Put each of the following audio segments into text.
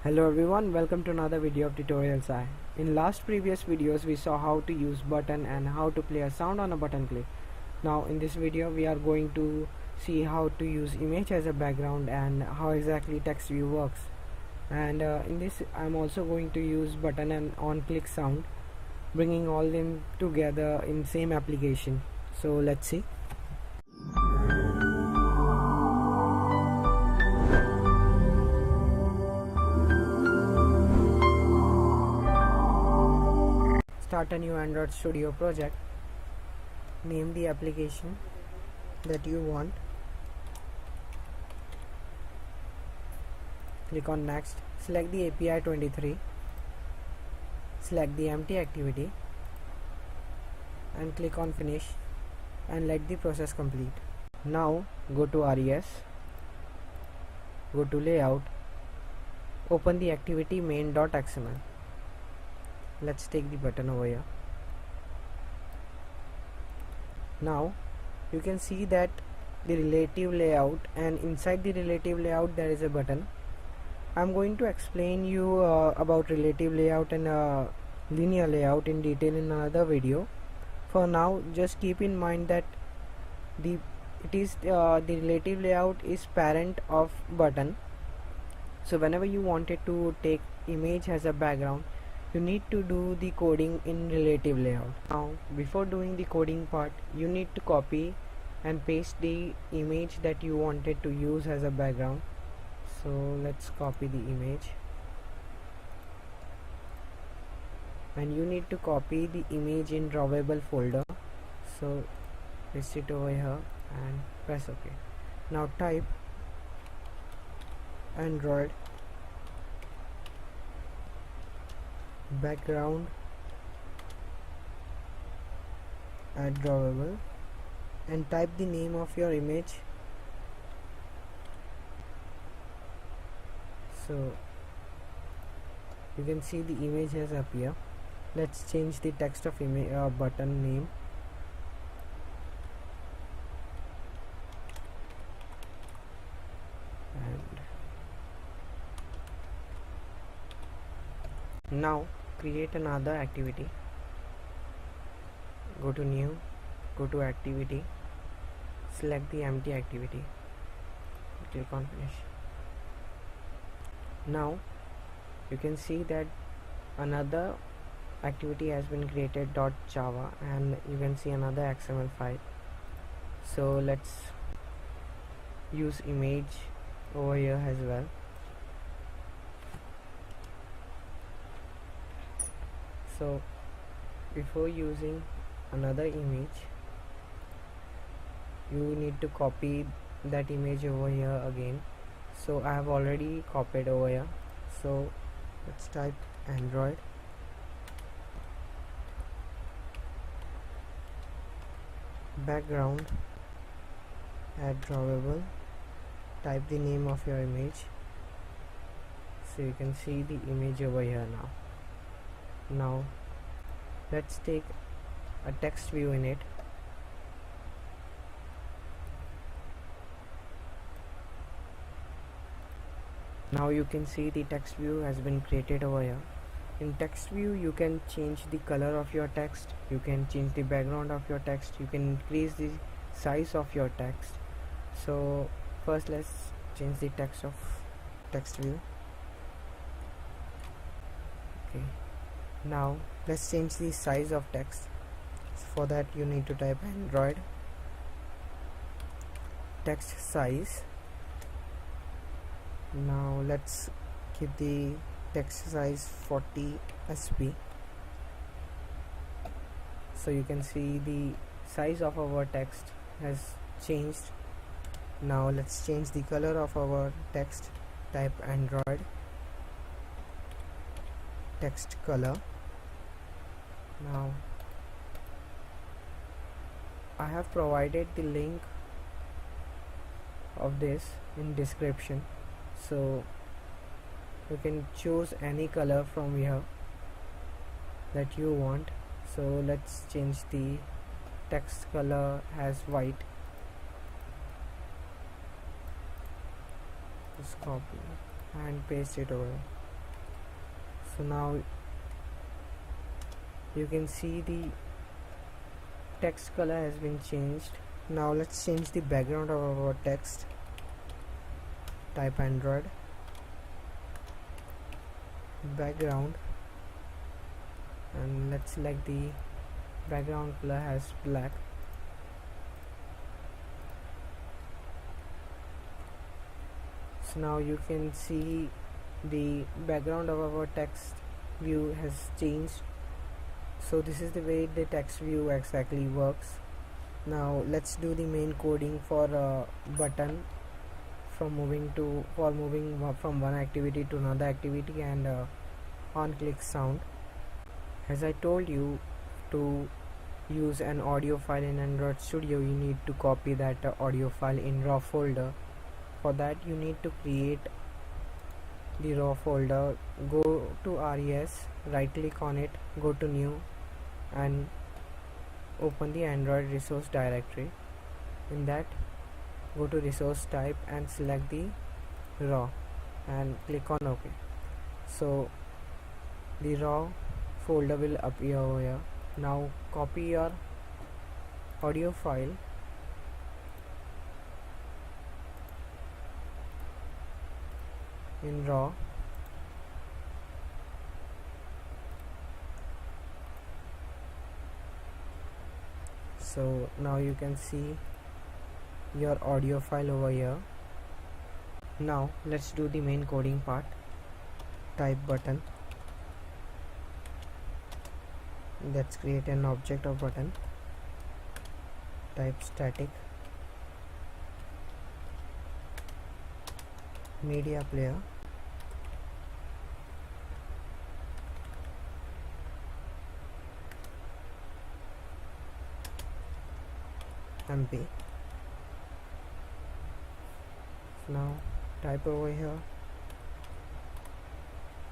Hello everyone, welcome to another video of Tutorials I. In last previous videos we saw how to use button and how to play a sound on a button click. Now in this video we are going to see how to use image as a background and how exactly Textview works. And in this I'm also going to use button and on click sound, bringing all them together in same application. So let's see. Start a new Android Studio project. Name the application that you want. Click on next. Select the API 23. Select the empty activity and click on finish and let the process complete. Now go to RES, go to layout, open the activity main.xml. Let's take the button over here. Now you can see that the relative layout, and inside the relative layout there is a button. I'm going to explain you about relative layout and linear layout in detail in another video. For now just keep in mind that the relative layout is parent of button. So whenever you wanted to take image as a background, you need to do the coding in relative layout. Now before doing the coding part, you need to copy and paste the image that you wanted to use as a background. So let's copy the image, and you need to copy the image in drawable folder. So paste it over here and press OK. Now type Android background add drawable and type the name of your image. So you can see the image has appeared. Let's change the text of image button name. And now create another activity. Go to new, go to activity, select the empty activity, click on finish. Now you can see that another activity has been created .java, and you can see another XML file. So let's use image over here as well. So before using another image, you need to copy that image over here again. So I have already copied over here. So let's type Android background add drawable, type the name of your image. So you can see the image over here now. Now let's take a text view in it. Now you can see the text view has been created over here. In text view you can change the color of your text, you can change the background of your text, you can increase the size of your text. So first let's change the text of text view. Okay, now let's change the size of text. For that you need to type Android text size. Now let's keep the text size 40 sp. So you can see the size of our text has changed. Now let's change the color of our text. Type Android text color. Now I have provided the link of this in description, so you can choose any color from here that you want. So let's change the text color as white. Just copy and paste it over. So now you can see the text color has been changed. Now let's change the background of our text. Type Android background, and let's select the background color as black. So now you can see the background of our text view has changed. So this is the way the text view exactly works. Now let's do the main coding for a button from moving from one activity to another activity, and on click sound. As I told you, to use an audio file in Android Studio, you need to copy that audio file in raw folder. For that you need to create the raw folder. Go to res, right click on it, go to new, and open the Android resource directory. In that, go to resource type and select the raw and click on OK. So the raw folder will appear over here. Now copy your audio file in raw, so now you can see your audio file over here. Now let's do the main coding part. Type button, let's create an object of button. Type static media player, MP. Now type over here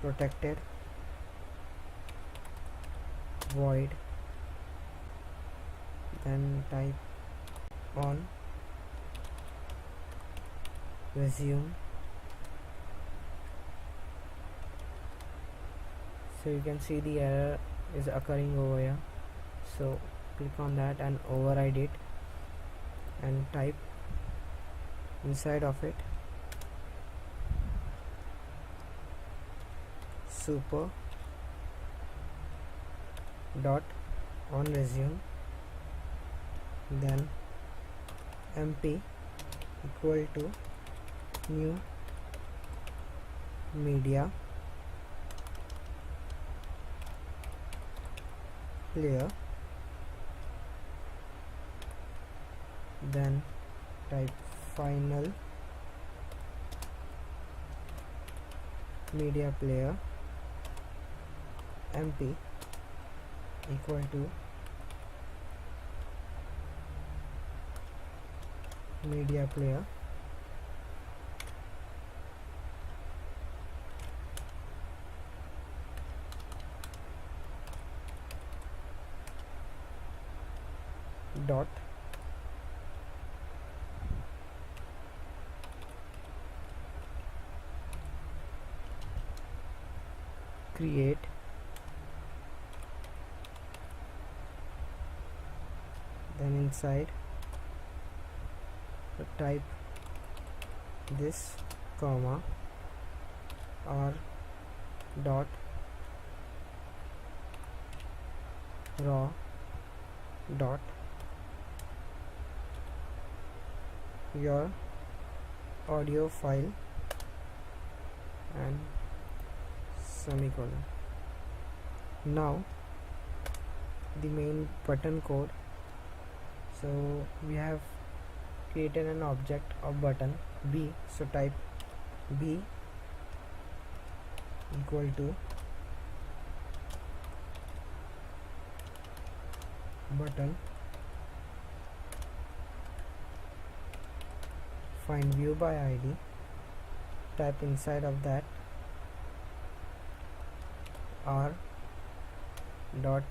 protected void, then type on resume. So you can see the error is occurring over here, so click on that and override it, and type inside of it super dot on resume, then MP equal to new media player, then type final media player MP equal to media player dot create then inside type this comma r dot raw dot your audio file and semicolon. Now the main button code. So we have created an object of button B, so type B equal to button, find view by ID, type inside of that r dot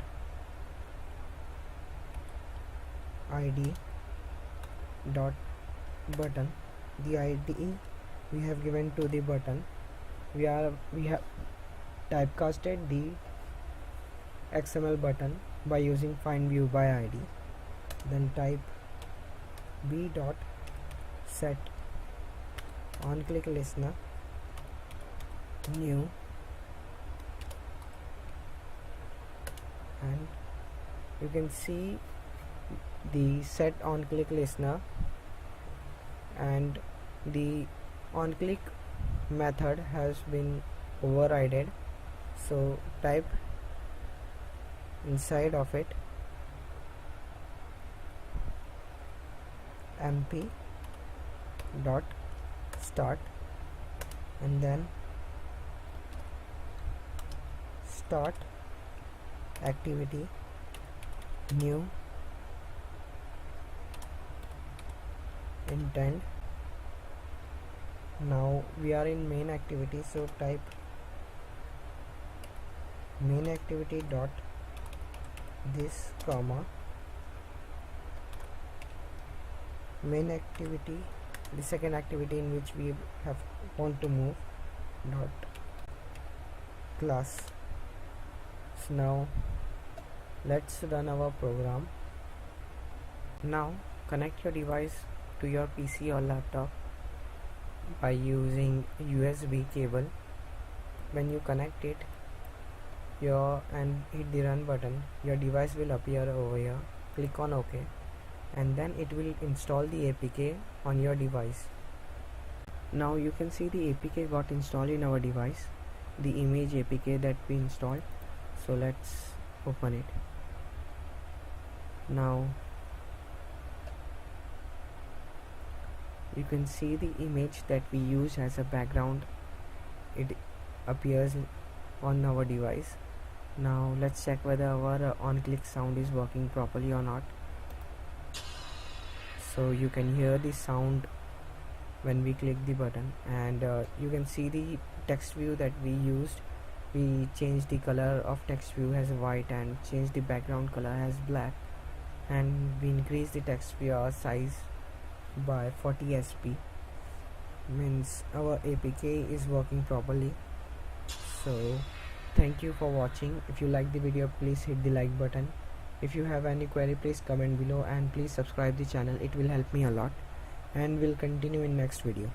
id dot button. The id we have given to the button. We have typecasted the XML button by using find view by ID. Then type b dot set on click listener new, and you can see the set on click listener and the on click method has been overridden. So type inside of it mp dot start and then start activity new intent. Now we are in main activity, so type main activity dot this comma main activity, the second activity in which we have want to move, dot class. So now let's run our program. Now connect your device to your PC or laptop by using USB cable. When you connect it and hit the run button, your device will appear over here. Click on OK and then it will install the APK on your device. Now you can see the APK got installed in our device, the image APK that we installed. So let's open it. Now you can see the image that we use as a background, it appears on our device. Now let's check whether our on click sound is working properly or not. So you can hear the sound when we click the button, and you can see the text view that we used. We changed the color of text view as white and changed the background color as black, and we increased the text view size by 40 sp, means our APK is working properly. So thank you for watching. If you like the video, please hit the like button. If you have any query, please comment below, and please subscribe the channel, it will help me a lot, and we'll continue in next video.